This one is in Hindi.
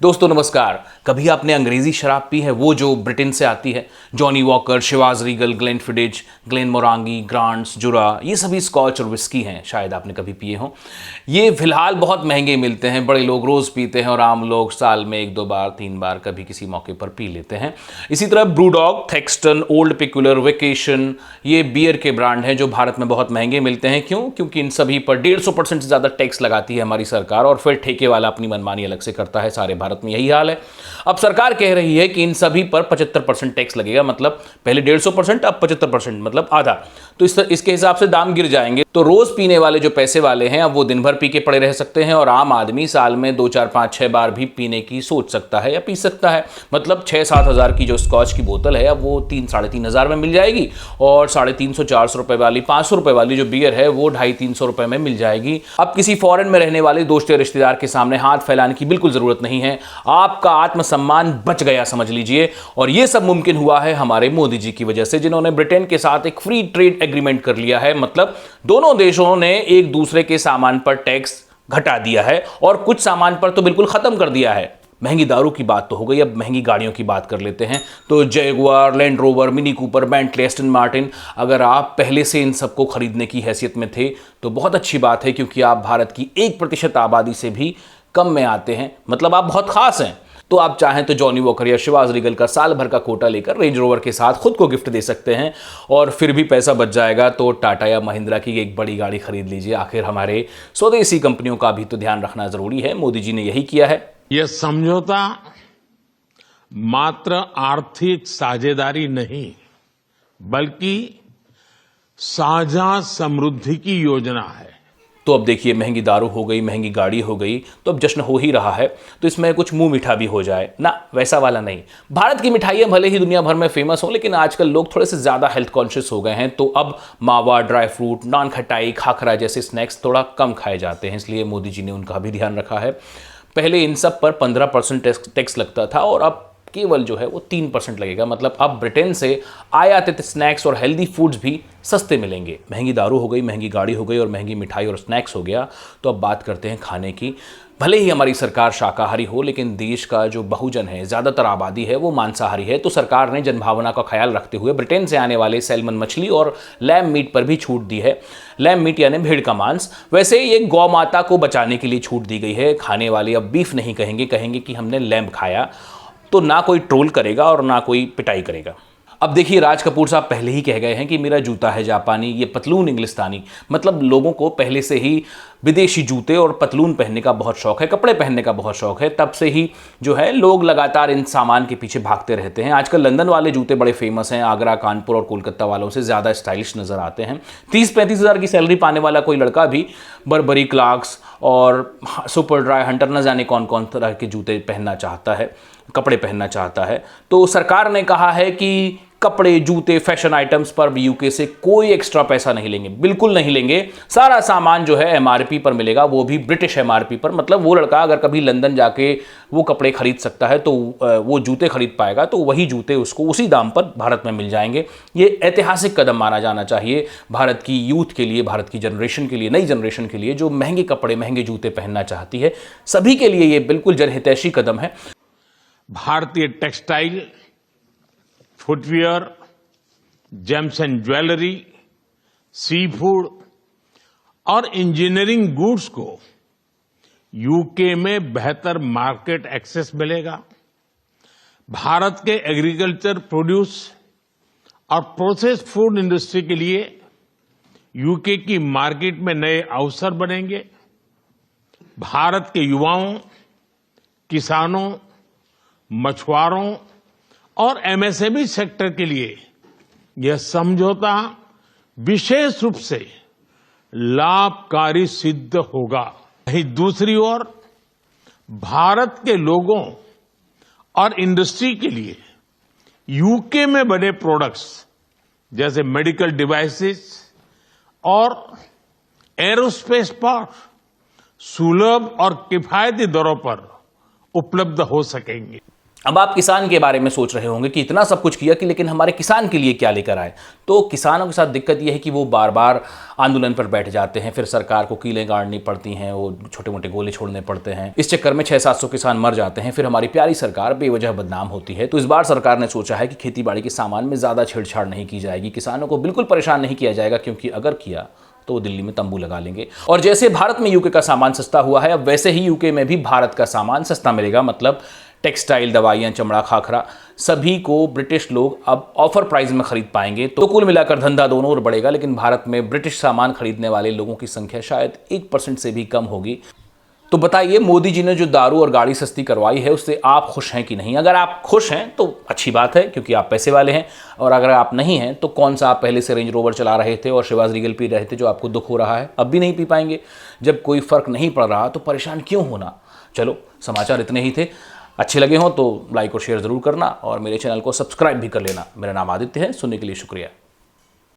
दोस्तों नमस्कार। कभी आपने अंग्रेजी शराब पी है, वो जो ब्रिटेन से आती है? Johnnie Walker, Chivas Regal, Glenfiddich, Glenmorangie, Grant's, Jura, ये सभी स्कॉच और विस्की हैं, शायद आपने कभी पिए हों। ये फिलहाल बहुत महंगे मिलते हैं, बड़े लोग रोज़ पीते हैं और आम लोग साल में 1-2 बार 3 बार कभी किसी मौके पर पी लेते हैं। इसी तरह ब्रूडॉग, थेक्सटन, ओल्ड पिकुलर, वेकेशन, ये बियर के ब्रांड हैं जो भारत में बहुत महंगे मिलते हैं। क्यों? क्योंकि इन सभी पर 150% से ज़्यादा टैक्स लगाती है हमारी सरकार और फिर ठेके वाला अपनी मनमानी अलग से करता है। सारे भारत में यही हाल है। अब सरकार कह रही है कि इन सभी पर 75% टैक्स लगेगा, मतलब पहले 150%, अब 75%, मतलब आधा। तो इसके हिसाब से दाम गिर जाएंगे। तो रोज पीने वाले जो पैसे वाले हैं, अब वो दिन भर पी के पड़े रह सकते हैं और आम आदमी साल में 2, 4, 5, 6 बार भी पीने की सोच सकता है या पी सकता है। मतलब 6-7 हज़ार की जो स्कॉच की बोतल है, अब वो 3-3.5 हज़ार में मिल जाएगी और 350-400 रुपए वाली, 500 रुपए वाली जो बियर है वो 250-300 रुपए में मिल जाएगी। अब किसी फॉरेन में रहने वाले दोस्त या रिश्तेदार के सामने हाथ फैलाने की बिल्कुल जरूरत नहीं है। आपका आत्मसम्मान बच गया समझ लीजिए। और यह सब मुमकिन हुआ है हमारे मोदी जी की वजह से, जिन्होंने ब्रिटेन के साथ एक फ्री ट्रेड एग्रीमेंट कर लिया है। मतलब दोनों देशों ने एक दूसरे के सामान पर टैक्स घटा दिया है और कुछ सामान पर तो बिल्कुल खत्म कर दिया है। महंगी दारू की बात तो हो गई, अब महंगी गाड़ियों की बात कर लेते हैं। तो Jaguar, land rover, mini Cooper, Bentley, Aston Martin, अगर आप पहले से इन सबको खरीदने की हैसियत में थे तो बहुत अच्छी बात है, क्योंकि आप भारत की 1% आबादी से भी कम में आते हैं। मतलब आप बहुत खास हैं। तो आप चाहें तो जॉनी वॉकर या शिवाज रीगल का साल भर का कोटा लेकर रेंज रोवर के साथ खुद को गिफ्ट दे सकते हैं और फिर भी पैसा बच जाएगा तो टाटा या महिंद्रा की एक बड़ी गाड़ी खरीद लीजिए। आखिर हमारे स्वदेशी कंपनियों का भी तो ध्यान रखना जरूरी है। मोदी जी ने यही किया है। यह समझौता मात्र आर्थिक साझेदारी नहीं, बल्कि साझा समृद्धि की योजना है। तो अब देखिए, महंगी दारू हो गई, महंगी गाड़ी हो गई, तो अब जश्न हो ही रहा है, तो इसमें कुछ मुंह मीठा भी हो जाए ना, वैसा वाला नहीं। भारत की मिठाइयां भले ही दुनिया भर में फेमस हो, लेकिन आजकल लोग थोड़े से ज़्यादा हेल्थ कॉन्शियस हो गए हैं। तो अब मावा, ड्राई फ्रूट, नान खटाई, खाखरा जैसे स्नैक्स थोड़ा कम खाए जाते हैं, इसलिए मोदी जी ने उनका भी ध्यान रखा है। पहले इन सब पर 15% टैक्स लगता था और अब केवल जो है वो 3% लगेगा। मतलब अब ब्रिटेन से आयातित स्नैक्स और हेल्दी फूड्स भी सस्ते मिलेंगे। महंगी दारू हो गई, महंगी गाड़ी हो गई और महंगी मिठाई और स्नैक्स हो गया। तो अब बात करते हैं खाने की। भले ही हमारी सरकार शाकाहारी हो, लेकिन देश का जो बहुजन है, ज़्यादातर आबादी है, वो मांसाहारी है। तो सरकार ने जनभावना का ख्याल रखते हुए ब्रिटेन से आने वाले सैल्मन मछली और लैम मीट पर भी छूट दी है। लैम मीट यानी भेड़ का मांस। वैसे ये गौ माता को बचाने के लिए छूट दी गई है। खाने वाले अब बीफ नहीं कहेंगे, कहेंगे कि हमने लैम्ब खाया। तो ना कोई ट्रोल करेगा और ना कोई पिटाई करेगा। अब देखिए, राज कपूर साहब पहले ही कह गए हैं कि मेरा जूता है जापानी, ये पतलून इंग्लिस्तानी। मतलब लोगों को पहले से ही विदेशी जूते और पतलून पहनने का बहुत शौक है, कपड़े पहनने का बहुत शौक है। तब से ही जो है लोग लगातार इन सामान के पीछे भागते रहते हैं। आजकल लंदन वाले जूते बड़े फेमस हैं। आगरा, कानपुर और कोलकाता वालों से ज़्यादा स्टाइलिश नज़र आते हैं। 30-35 हज़ार की सैलरी पाने वाला कोई लड़का भी बर्बरी, क्लार्क्स और सुपर ड्राई, हंटर, न जाने कौन कौन तरह के जूते पहनना चाहता है, कपड़े पहनना चाहता है। तो सरकार ने कहा है कि कपड़े, जूते, फैशन आइटम्स पर भी यूके से कोई एक्स्ट्रा पैसा नहीं लेंगे, बिल्कुल नहीं लेंगे। सारा सामान जो है एमआरपी पर मिलेगा, वो भी ब्रिटिश एमआरपी पर। मतलब वो लड़का अगर कभी लंदन जाके वो कपड़े खरीद सकता है तो वो जूते खरीद पाएगा, तो वही जूते उसको उसी दाम पर भारत में मिल जाएंगे। ये ऐतिहासिक कदम माना जाना चाहिए भारत की यूथ के लिए, भारत की जनरेशन के लिए, नई जनरेशन के लिए, जो महंगे कपड़े, महंगे जूते पहनना चाहती है। सभी के लिए ये बिल्कुल जनहितैषी कदम है। भारतीय textile, footwear, gems and jewellery, sea food और इंजीनियरिंग गुड्स को यूके में बेहतर मार्केट एक्सेस मिलेगा। भारत के एग्रीकल्चर, प्रोड्यूस और प्रोसेस्ड फूड इंडस्ट्री के लिए यूके की मार्केट में नए अवसर बनेंगे। भारत के युवाओं, किसानों, मछुआरों और एमएसएमई सेक्टर के लिए यह समझौता विशेष रूप से लाभकारी सिद्ध होगा। वहीं दूसरी ओर भारत के लोगों और इंडस्ट्री के लिए यूके में बने प्रोडक्ट्स जैसे मेडिकल डिवाइसेस और एरोस्पेस पार्ट सुलभ और किफायती दरों पर उपलब्ध हो सकेंगे। अब आप किसान के बारे में सोच रहे होंगे कि इतना सब कुछ किया कि लेकिन हमारे किसान के लिए क्या लेकर आए। तो किसानों के साथ दिक्कत यह है कि वो बार बार आंदोलन पर बैठ जाते हैं, फिर सरकार को कीलें गाड़नी पड़ती हैं, वो छोटे मोटे गोले छोड़ने पड़ते हैं। इस चक्कर में 600-700 किसान मर जाते हैं, फिर हमारी प्यारी सरकार बेवजह बदनाम होती है। तो इस बार सरकार ने सोचा है कि खेती बाड़ी के सामान में ज़्यादा छेड़छाड़ नहीं की जाएगी, किसानों को बिल्कुल परेशान नहीं किया जाएगा, क्योंकि अगर किया तो वो दिल्ली में तंबू लगा लेंगे। और जैसे भारत में यूके का सामान सस्ता हुआ है, अब वैसे ही यूके में भी भारत का सामान सस्ता मिलेगा। मतलब टेक्सटाइल, दवाइयाँ, चमड़ा, खाखरा, सभी को ब्रिटिश लोग अब ऑफर प्राइस में खरीद पाएंगे। तो कुल मिलाकर धंधा दोनों ओर बढ़ेगा, लेकिन भारत में ब्रिटिश सामान खरीदने वाले लोगों की संख्या शायद 1% से भी कम होगी। तो बताइए, मोदी जी ने जो दारू और गाड़ी सस्ती करवाई है उससे आप खुश हैं कि नहीं? अगर आप खुश हैं तो अच्छी बात है, क्योंकि आप पैसे वाले हैं। और अगर आप नहीं हैं तो कौन सा आप पहले से रेंज रोवर चला रहे थे और शिवाज रीगल पी रहे थे जो आपको दुख हो रहा है? अब भी नहीं पी पाएंगे। जब कोई फर्क नहीं पड़ रहा तो परेशान क्यों होना। चलो, समाचार इतने ही थे। अच्छे लगे हों तो लाइक और शेयर ज़रूर करना और मेरे चैनल को सब्सक्राइब भी कर लेना। मेरा नाम आदित्य है। सुनने के लिए शुक्रिया।